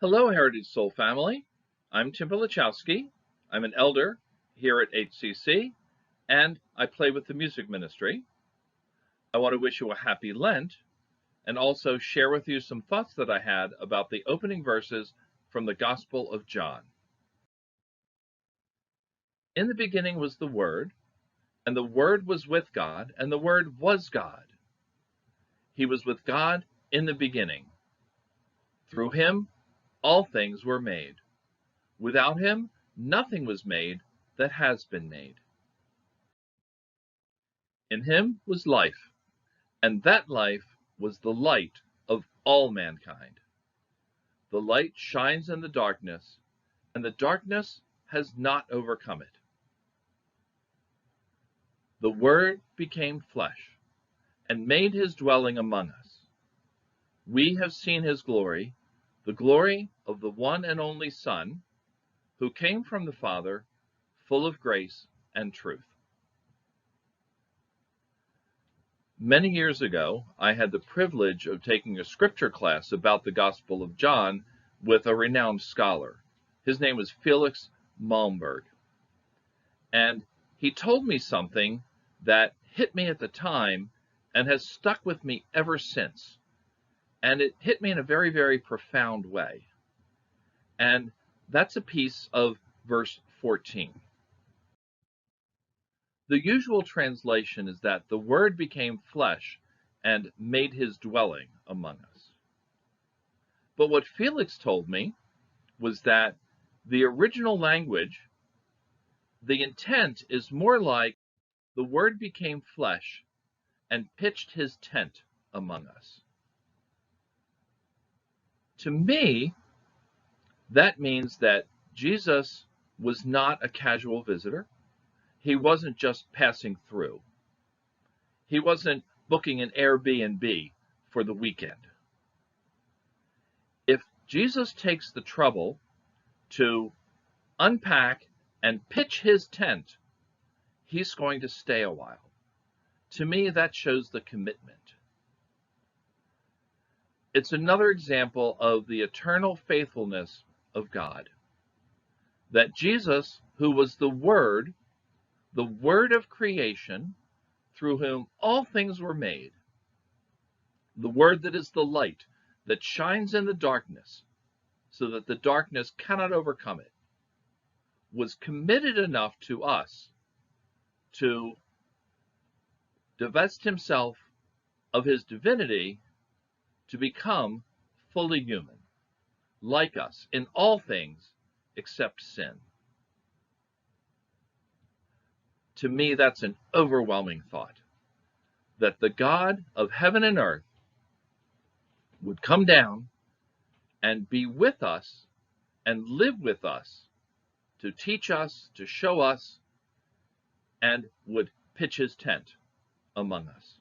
Hello, Heritage Soul family. I'm Tim Lachowski. I'm an elder here at HCC, and I play with the music ministry. I want to wish you a happy Lent and also share with you some thoughts that I had about the opening verses from the Gospel of John. In the beginning was the Word, and the Word was with God, and the Word was God. He was with God in the beginning. Through him, all things were made. Without him, nothing was made that has been made. In him was life, and that life was the light of all mankind. The light shines in the darkness, and the darkness has not overcome it. The Word became flesh and made his dwelling among us. We have seen his glory, the glory of the one and only Son, who came from the Father, full of grace and truth. Many years ago, I had the privilege of taking a scripture class about the Gospel of John with a renowned scholar. His name was Felix Malmberg. And he told me something that hit me at the time and has stuck with me ever since. And it hit me in a very, very profound way. And that's a piece of verse 14. The usual translation is that the Word became flesh and made his dwelling among us. But what Felix told me was that the original language, the intent is more like the Word became flesh and pitched his tent among us. To me, that means that Jesus was not a casual visitor. He wasn't just passing through. He wasn't booking an Airbnb for the weekend. If Jesus takes the trouble to unpack and pitch his tent, he's going to stay a while. To me, that shows the commitment. It's another example of the eternal faithfulness of God. That Jesus, who was the Word of creation, through whom all things were made, the Word that is the light that shines in the darkness so that the darkness cannot overcome it, was committed enough to us to divest himself of his divinity to become fully human, like us in all things except sin. To me, that's an overwhelming thought, that the God of heaven and earth would come down and be with us and live with us to teach us, to show us, and would pitch his tent among us.